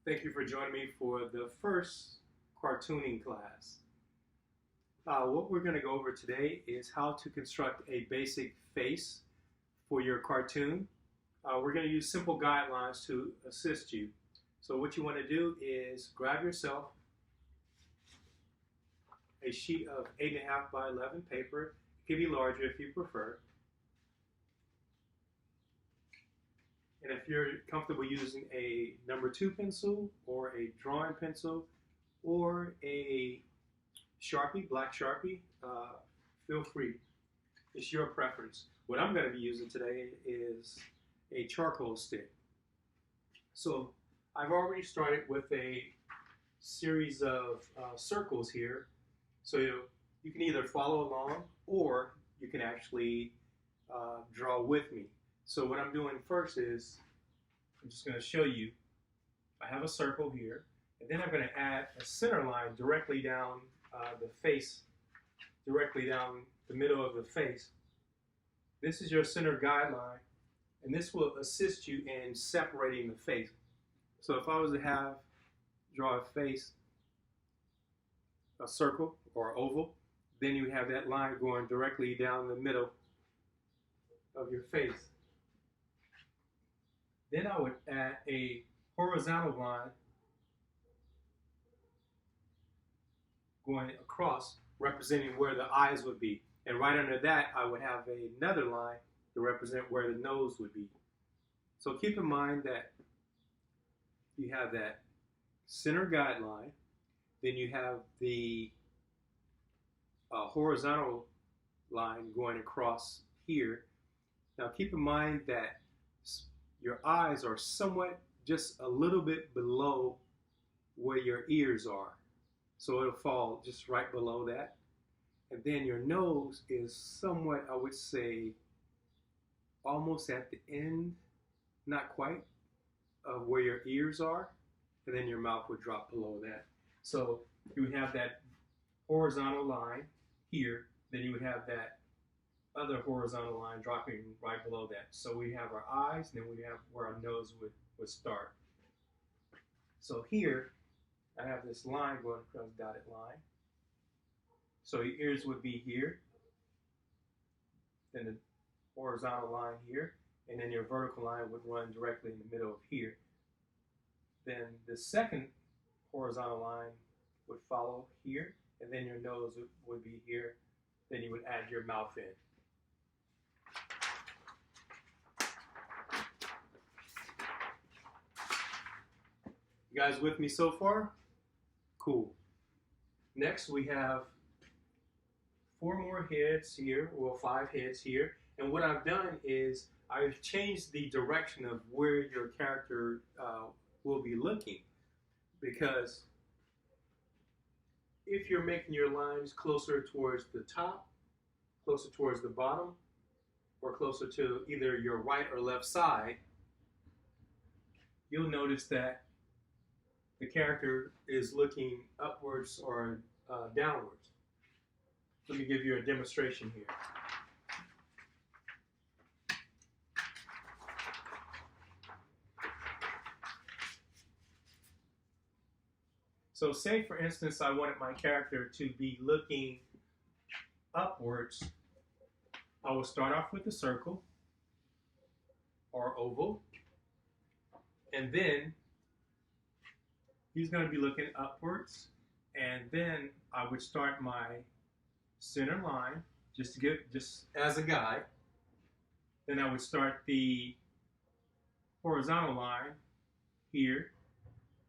Thank you for joining me for the first cartooning class. What we're going to go over today is how to construct a basic face for your cartoon. We're going to use simple guidelines to assist you. So what you want to do is grab yourself a sheet of 8.5 by 11 paper. It can be larger if you prefer. And if you're comfortable using a number 2 pencil or a drawing pencil or a Sharpie, black Sharpie, feel free. It's your preference. What I'm going to be using today is a charcoal stick. So I've already started with a series of circles here. So you can either follow along or you can actually draw with me. So what I'm doing first is I'm just going to show you. I have a circle here, and then I'm going to add a center line directly down the face, directly down the middle of the face. This is your center guideline, and this will assist you in separating the face. So if I was to draw a face, a circle or oval, then you have that line going directly down the middle of your face. Then I would add a horizontal line going across, representing where the eyes would be. And right under that, I would have another line to represent where the nose would be. So keep in mind that you have that center guideline, then you have the horizontal line going across here. Now keep in mind that your eyes are somewhat just a little bit below where your ears are. So it'll fall just right below that. And then your nose is somewhat, I would say, almost at the end, not quite, of where your ears are. And then your mouth would drop below that. So you would have that horizontal line here, then you would have that other horizontal line dropping right below that. So we have our eyes, and then we have where our nose would start. So here, I have this line going across the dotted line. So your ears would be here, then the horizontal line here, and then your vertical line would run directly in the middle of here. Then the second horizontal line would follow here, and then your nose would be here. Then you would add your mouth in. You guys with me so far? Cool. Next we have 4 more heads here, or 5 heads here. And what I've done is I've changed the direction of where your character will be looking. Because if you're making your lines closer towards the top, closer towards the bottom, or closer to either your right or left side, you'll notice that the character is looking upwards or downwards. Let me give you a demonstration here. So say, for instance, I wanted my character to be looking upwards. I will start off with a circle or oval, and then he's going to be looking upwards, and then I would start my center line just as a guide. Then I would start the horizontal line here,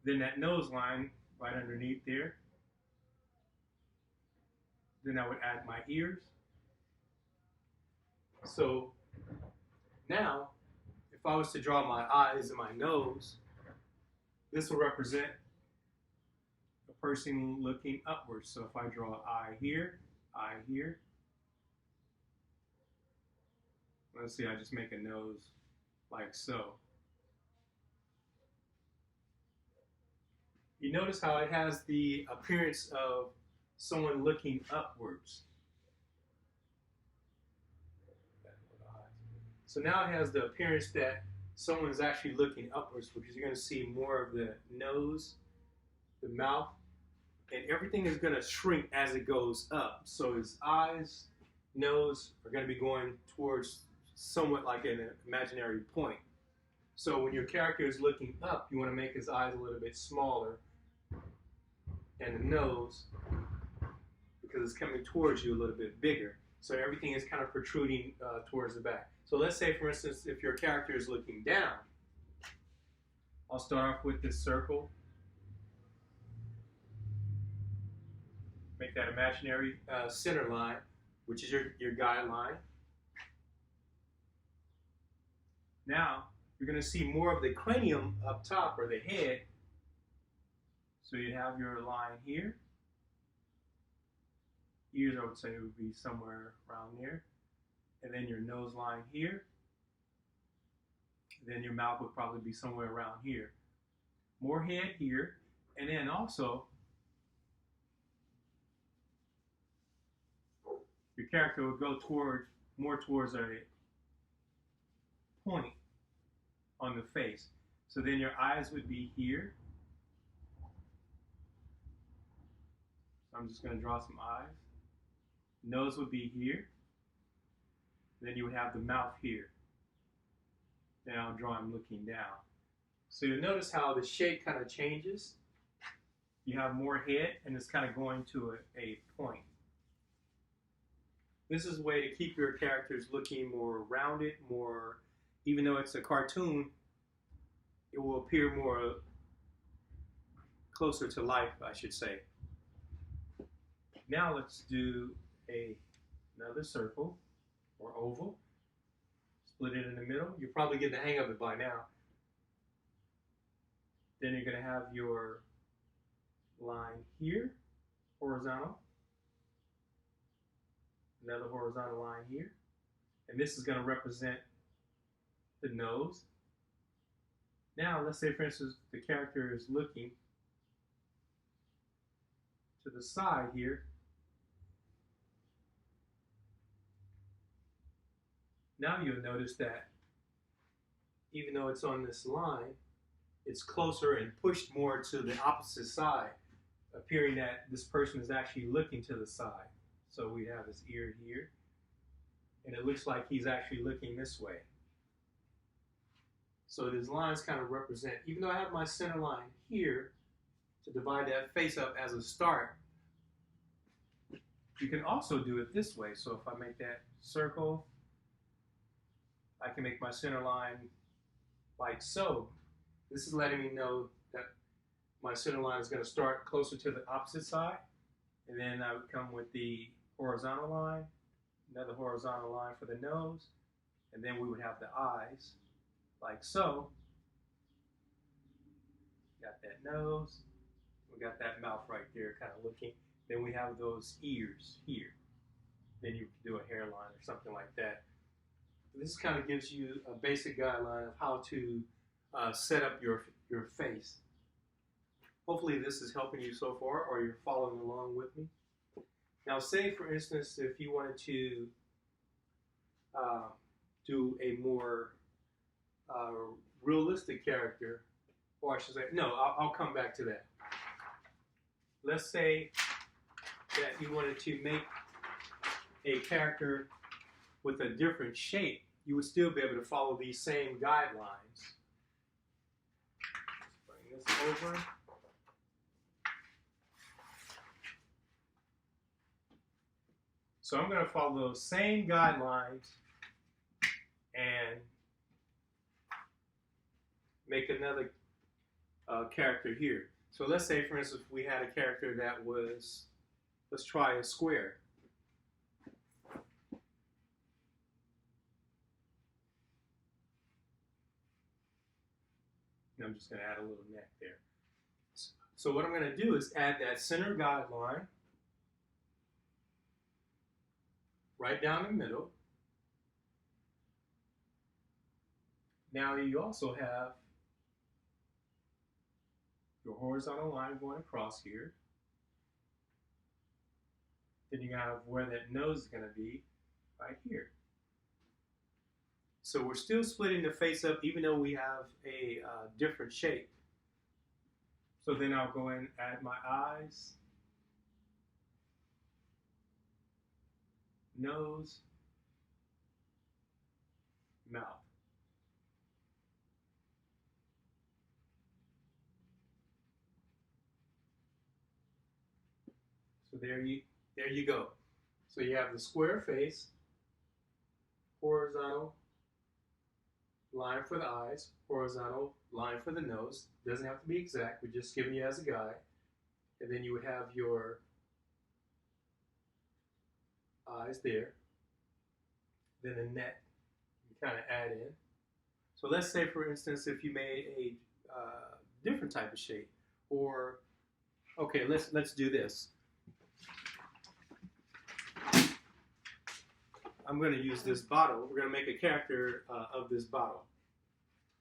then that nose line right underneath there. Then I would add my ears. So now, if I was to draw my eyes and my nose, this will represent a person looking upwards. So if I draw an eye here, let's see, I just make a nose like so. You notice how it has the appearance of someone looking upwards. So now it has the appearance that someone's actually looking upwards, because you're going to see more of the nose, the mouth, and everything is going to shrink as it goes up. So his eyes, nose are going to be going towards somewhat like an imaginary point. So when your character is looking up, you want to make his eyes a little bit smaller, and the nose, because it's coming towards you, a little bit bigger. So everything is kind of protruding towards the back. So let's say, for instance, if your character is looking down, I'll start off with this circle. Make that imaginary center line, which is your guideline. Now, you're going to see more of the cranium up top, or the head. So you have your line here. Ears, I would say, would be somewhere around there. And then your nose line here. Then your mouth would probably be somewhere around here. More head here. And then also, your character would go more towards a point on the face. So then your eyes would be here. So I'm just going to draw some eyes. Nose would be here. Then you would have the mouth here. Then I'll draw him looking down. So you'll notice how the shape kind of changes. You have more head, and it's kind of going to a point. This is a way to keep your characters looking more rounded, more, even though it's a cartoon, it will appear more closer to life, I should say. Now let's do another circle or oval. Split it in the middle. You'll probably get the hang of it by now. Then you're going to have your line here, horizontal. Another horizontal line here. And this is going to represent the nose. Now, let's say, for instance, the character is looking to the side here. Now you'll notice that even though it's on this line, it's closer and pushed more to the opposite side, appearing that this person is actually looking to the side. So we have his ear here, and it looks like he's actually looking this way. So these lines kind of represent, even though I have my center line here to divide that face up as a start, you can also do it this way. So if I make that circle, I can make my center line like so. This is letting me know that my center line is going to start closer to the opposite side, and then I would come with the horizontal line, another horizontal line for the nose, and then we would have the eyes like so. Got that nose, we got that mouth right there kind of looking. Then we have those ears here. Then you can do a hairline or something like that. This kind of gives you a basic guideline of how to set up your face. Hopefully this is helping you so far, or you're following along with me. Now say, for instance, if you wanted to do a more realistic character, or I should say, no, I'll come back to that. Let's say that you wanted to make a character with a different shape. You would still be able to follow these same guidelines. Let's bring this over. So I'm going to follow those same guidelines and make another character here. So let's say, for instance, we had a character that was, let's try a square. And I'm just going to add a little neck there. So what I'm going to do is add that center guideline right down the middle. Now you also have your horizontal line going across here. Then you have where that nose is going to be right here. So we're still splitting the face up even though we have a different shape. So then I'll go in and add my eyes, nose, mouth. So there you go. So you have the square face, horizontal line for the eyes, horizontal line for the nose. Doesn't have to be exact, we're just giving you as a guide. And then you would have your eyes there. Then a net you kind of add in. So let's say, for instance, if you made a different type of shape, or okay, let's do this. I'm going to use this bottle. We're going to make a character of this bottle.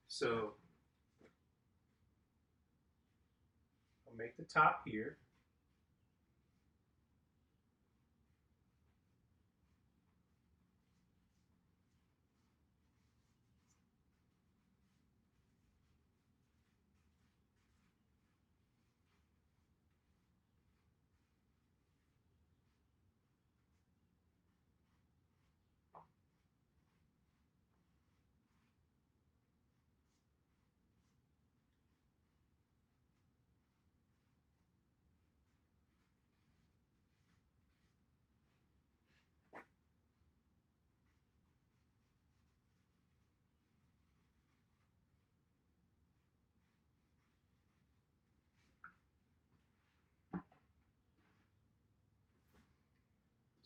So I'll make the top here.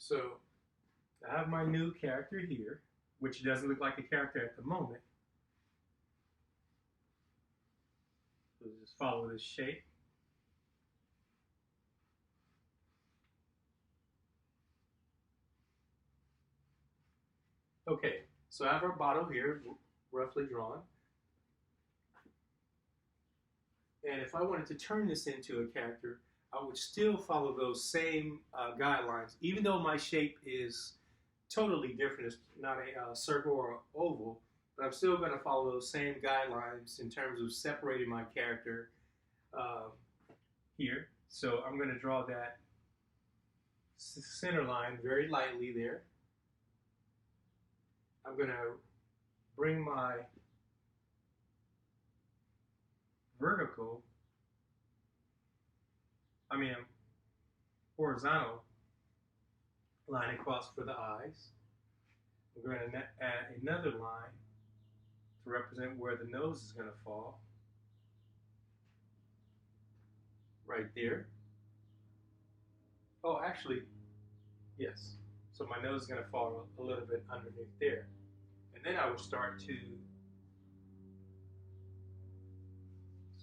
So I have my new character here, which doesn't look like a character at the moment. So just follow this shape. Okay, so I have our bottle here, roughly drawn. And if I wanted to turn this into a character, I would still follow those same guidelines, even though my shape is totally different. It's not a circle or an oval, but I'm still going to follow those same guidelines in terms of separating my character here. So I'm going to draw that center line very lightly there. I'm going to bring my horizontal line across for the eyes. We're going to add another line to represent where the nose is going to fall. Right there. Oh, actually, yes. So my nose is going to fall a little bit underneath there. And then I will start to,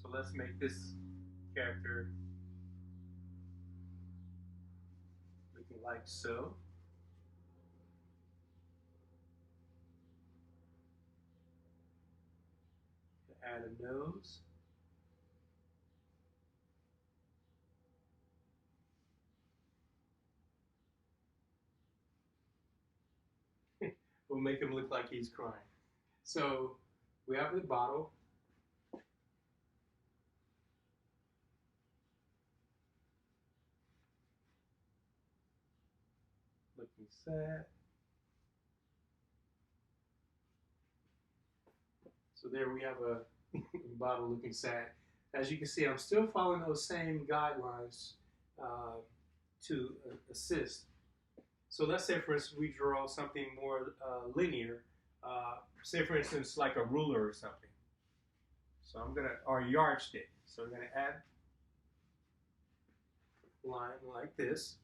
so let's make this character looking like so. Add a nose. We'll make him look like he's crying. So we have the bottle. Looking sad. So there we have a bottle looking sad. As you can see, I'm still following those same guidelines to assist. So let's say, for instance, we draw something more linear. Say, for instance, like a ruler or something. So I'm gonna, or a yardstick. So we're gonna add a line like this.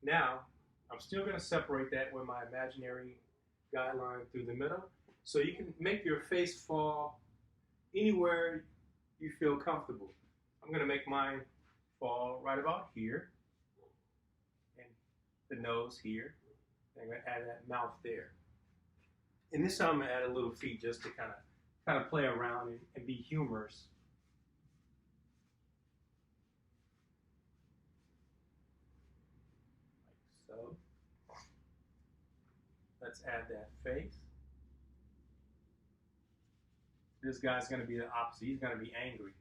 Now, I'm still gonna separate that with my imaginary guideline through the middle. So you can make your face fall anywhere you feel comfortable. I'm gonna make mine fall right about here. And the nose here. And I'm gonna add that mouth there. And this time I'm gonna add a little feet just to kind of play around and be humorous. Like so. Let's add that face. This guy's going to be the opposite. He's going to be angry.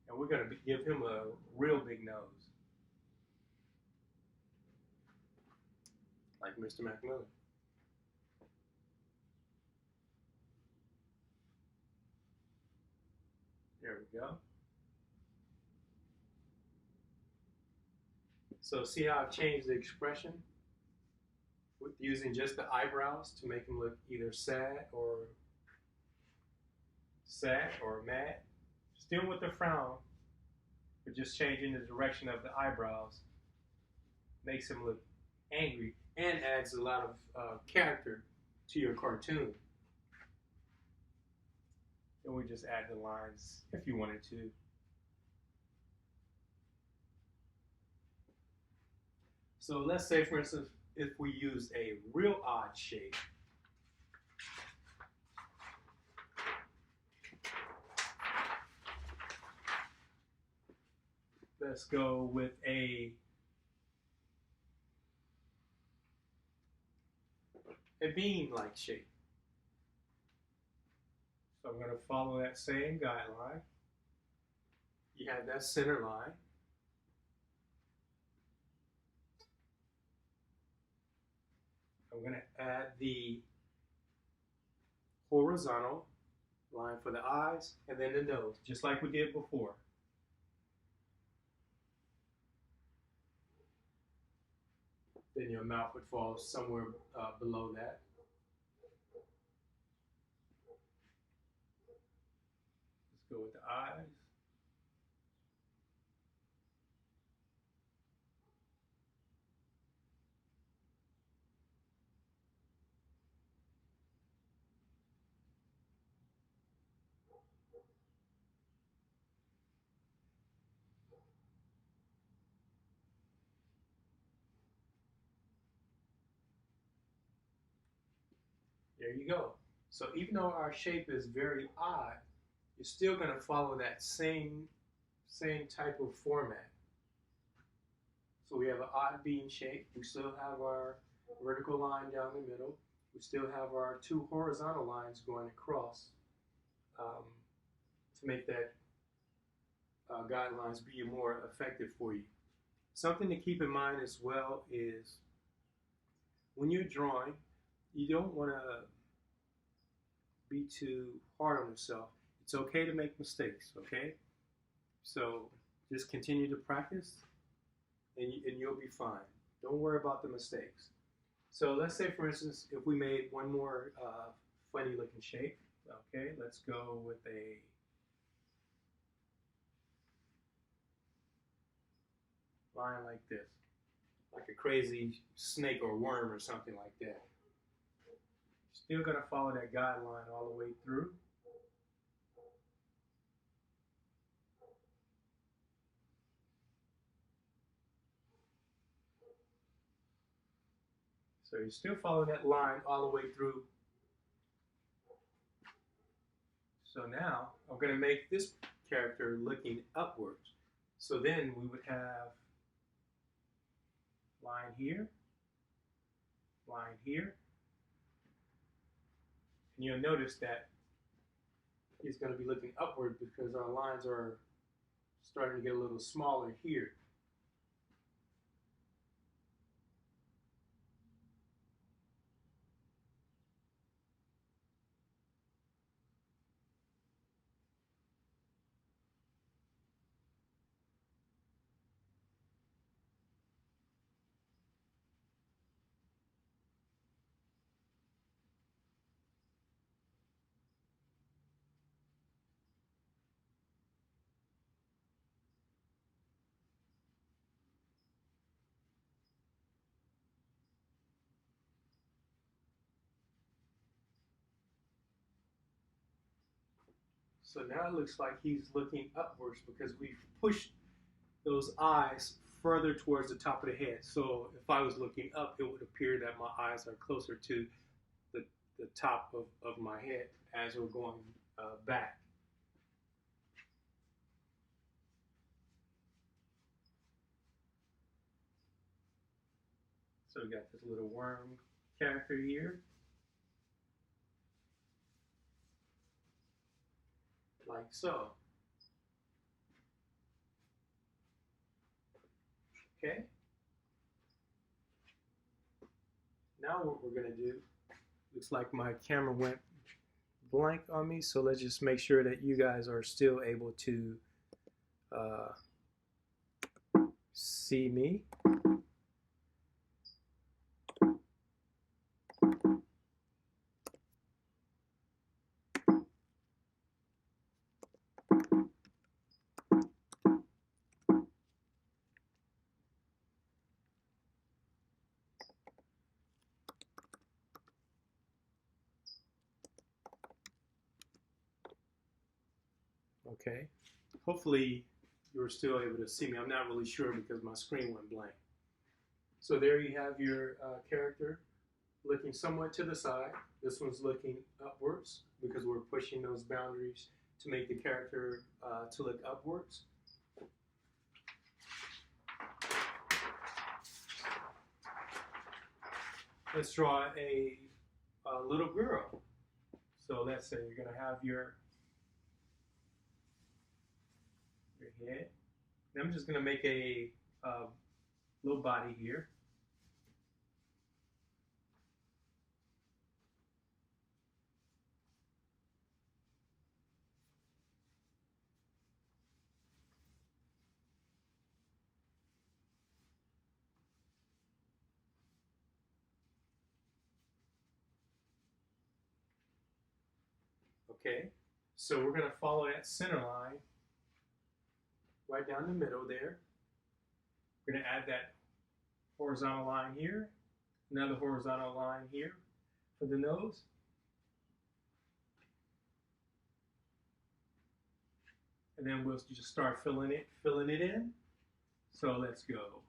And we're going to give him a real big nose, like Mr. Macmillan. There we go. So see how I've changed the expression with using just the eyebrows to make him look either sad or mad. Still with the frown, but just changing the direction of the eyebrows makes him look angry and adds a lot of character to your cartoon. And we just add the lines if you wanted to. So let's say, for instance, if we use a real odd shape. Let's go with a bean-like shape. So I'm going to follow that same guideline. You have that center line. I'm going to add the horizontal line for the eyes and then the nose, just like we did before. Then your mouth would fall somewhere below that. Let's go with the eyes. There you go. So even though our shape is very odd, you're still going to follow that same type of format. So we have an odd bean shape. We still have our vertical line down the middle. We still have our two horizontal lines going across to make that guidelines be more effective for you. Something to keep in mind as well is when you're drawing, you don't want to be too hard on yourself. It's okay to make mistakes, okay? So just continue to practice and you'll be fine. Don't worry about the mistakes. So let's say, for instance, if we made one more funny looking shape, okay? Let's go with a line like this, like a crazy snake or worm or something like that. Still going to follow that guideline all the way through. So you still follow that line all the way through. So now I'm going to make this character looking upwards. So then we would have line here, line here. And you'll notice that he's going to be looking upward because our lines are starting to get a little smaller here. So now it looks like he's looking upwards because we've pushed those eyes further towards the top of the head. So if I was looking up, it would appear that my eyes are closer to the top of my head as we're going back. So we got this little worm character here, like so. Okay. Now what we're gonna do, looks like my camera went blank on me, so let's just make sure that you guys are still able to see me. Okay, hopefully you're still able to see me. I'm not really sure because my screen went blank. So there you have your character looking somewhat to the side. This one's looking upwards because we're pushing those boundaries to make the character to look upwards. Let's draw a little girl. So let's say you're going to have your head. And I'm just going to make a little body here. Okay, so we're going to follow that center line right down the middle there. We're going to add that horizontal line here, another horizontal line here for the nose. And then we'll just start filling it in. So let's go.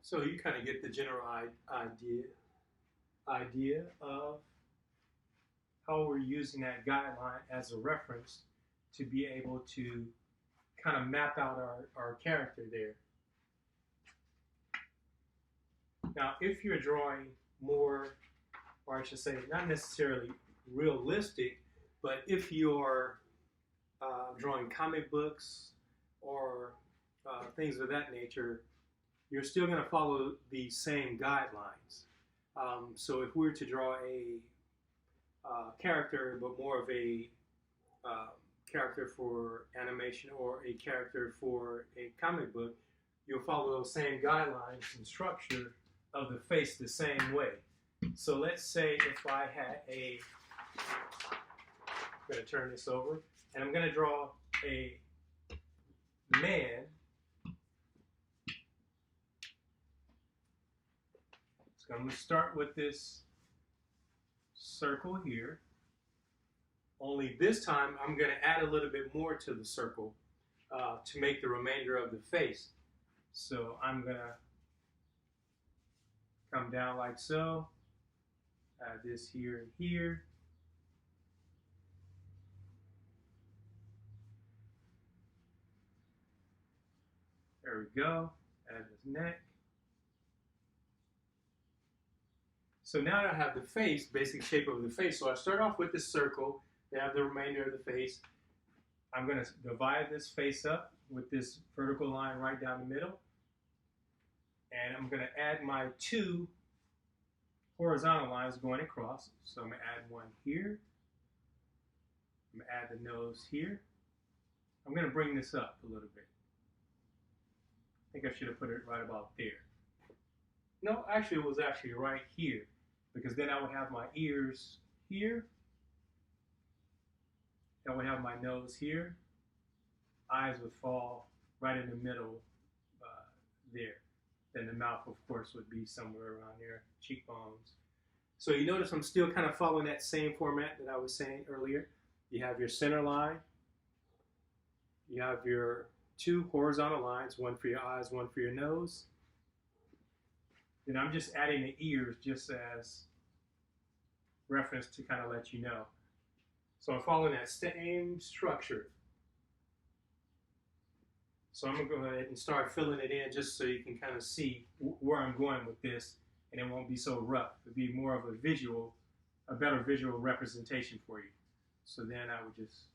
So you kind of get the general idea of how we're using that guideline as a reference to be able to kind of map out our character there. Now, if you're drawing more, or I should say, not necessarily realistic, but if you're drawing comic books or things of that nature, you're still going to follow the same guidelines. So if we were to draw a character, but more of a character for animation or a character for a comic book, you'll follow those same guidelines and structure of the face the same way. So let's say if I had I'm going to turn this over, and I'm going to draw a man. So I'm going to start with this circle here. Only this time I'm going to add a little bit more to the circle to make the remainder of the face. So I'm going to come down like so, add this here and here. There we go, add his neck. So now that I have the face, basic shape of the face, so I start off with this circle, they have the remainder of the face. I'm going to divide this face up with this vertical line right down the middle. And I'm going to add my two horizontal lines going across. So I'm going to add one here. I'm going to add the nose here. I'm going to bring this up a little bit. I think I should have put it right about there. No, actually it was actually right here, because then I would have my ears here. I would have my nose here. Eyes would fall right in the middle there. Then the mouth, of course, would be somewhere around there, cheekbones. So you notice I'm still kind of following that same format that I was saying earlier. You have your center line. You have your two horizontal lines, one for your eyes, one for your nose. Then I'm just adding the ears just as reference to kind of let you know. So I'm following that same structure. So I'm going to go ahead and start filling it in just so you can kind of see where I'm going with this, and it won't be so rough. It'll be more of a better visual representation for you. So then I would just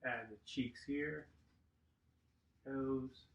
add the cheeks here, nose,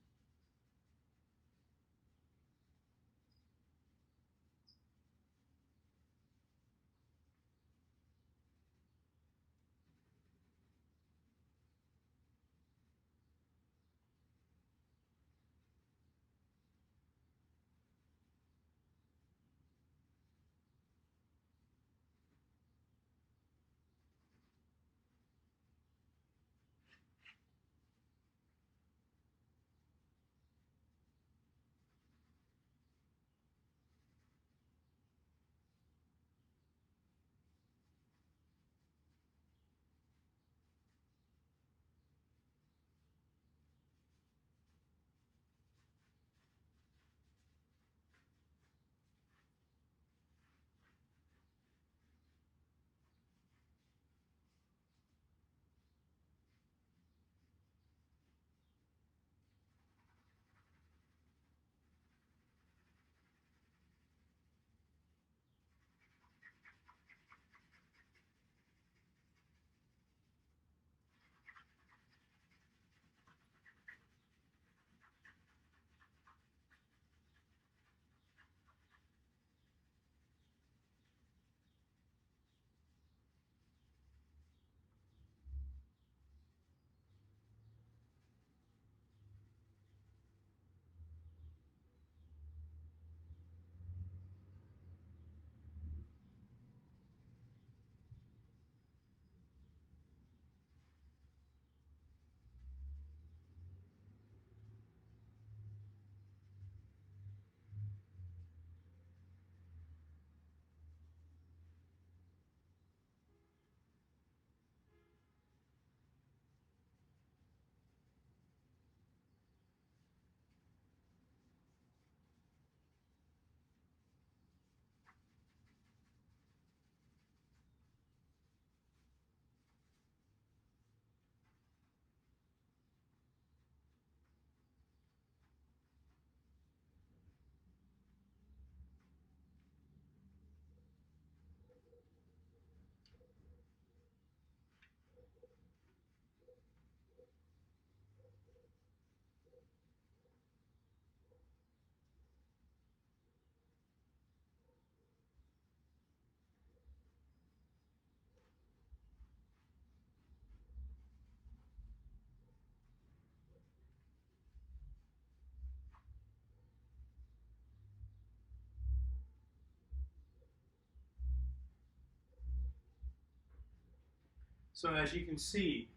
So as you can see,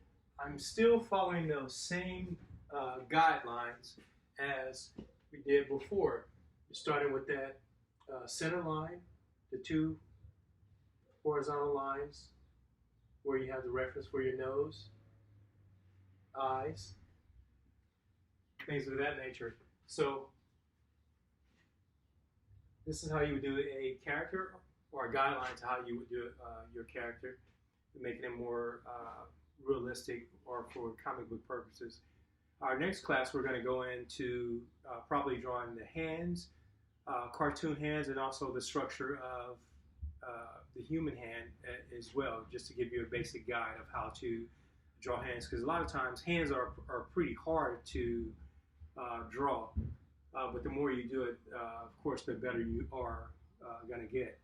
I'm still following those same guidelines as we did before. Starting with that center line, the two horizontal lines where you have the reference for your nose, eyes, things of that nature. So this is how you would do a character, or a guideline to how you would do your character, making it more realistic or for comic book purposes. Our next class, we're going to go into probably drawing the hands, cartoon hands, and also the structure of the human hand as well, just to give you a basic guide of how to draw hands, because a lot of times hands are pretty hard to draw, but the more you do it, of course, the better you are going to get.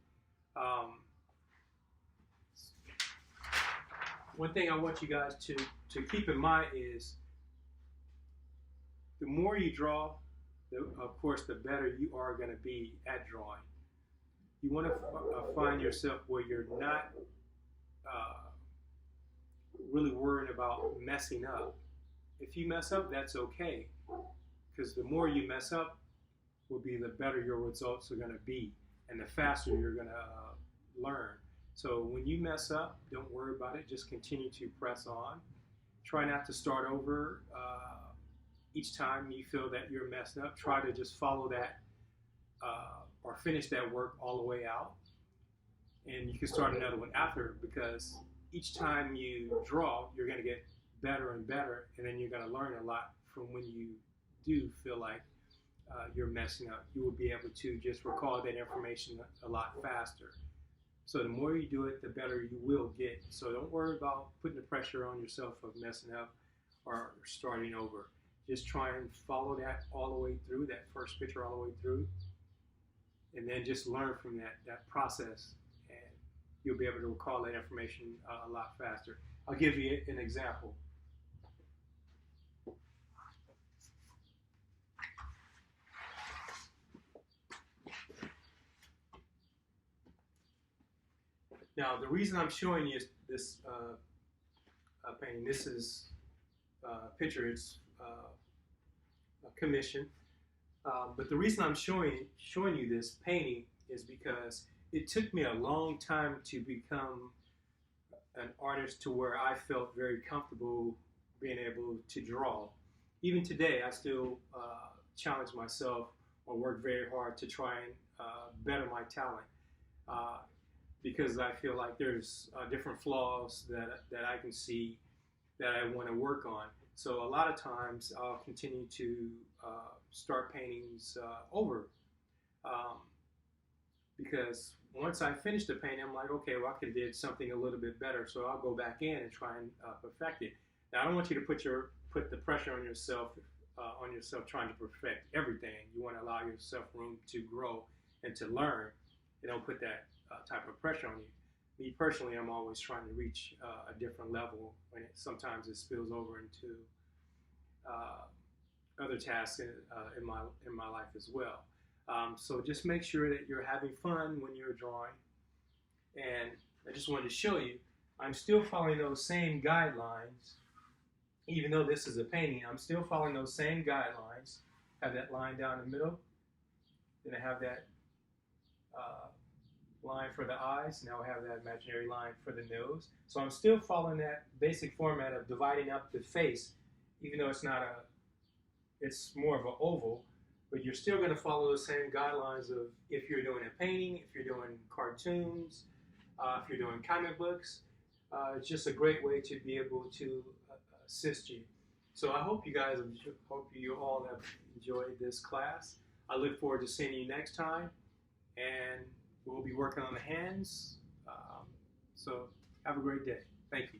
One thing I want you guys to keep in mind is the more you draw, of course, the better you are going to be at drawing. You want to find yourself where you're not really worried about messing up. If you mess up, that's okay, because the more you mess up will be the better your results are going to be, and the faster you're going to learn. So when you mess up, don't worry about it. Just continue to press on. Try not to start over each time you feel that you're messed up. Try to just follow that or finish that work all the way out. And you can start another one after, because each time you draw, you're going to get better and better, and then you're going to learn a lot from when you do feel like you're messing up. You will be able to just recall that information a lot faster. So the more you do it, the better you will get. So don't worry about putting the pressure on yourself of messing up or starting over. Just try and follow that all the way through, that first picture all the way through, and then just learn from that process, and you'll be able to recall that information a lot faster. I'll give you an example. Now, the reason I'm showing you this painting, this is a picture, it's a commission. But the reason I'm showing you this painting is because it took me a long time to become an artist to where I felt very comfortable being able to draw. Even today, I still challenge myself or work very hard to try and better my talent. Because I feel like there's different flaws that I can see that I want to work on. So a lot of times I'll continue to start paintings over, because once I finish the painting, I'm like, okay, well, I could have did something a little bit better, so I'll go back in and try and perfect it. Now, I don't want you to put the pressure on yourself trying to perfect everything. You want to allow yourself room to grow and to learn, and don't put that type of pressure on you. Me personally, I'm always trying to reach a different level, when sometimes it spills over into other tasks in my life as well. So just make sure that you're having fun when you're drawing. And I just wanted to show you, I'm still following those same guidelines. Even though this is a painting, I'm still following those same guidelines. Have that line down the middle. Then I have that line for the eyes. Now I have that imaginary line for the nose. So I'm still following that basic format of dividing up the face, even though it's more of an oval, but you're still going to follow the same guidelines of if you're doing a painting, if you're doing cartoons, if you're doing comic books. It's just a great way to be able to assist you. So I hope you all have enjoyed this class. I look forward to seeing you next time, and we'll be working on the hands. So have a great day. Thank you.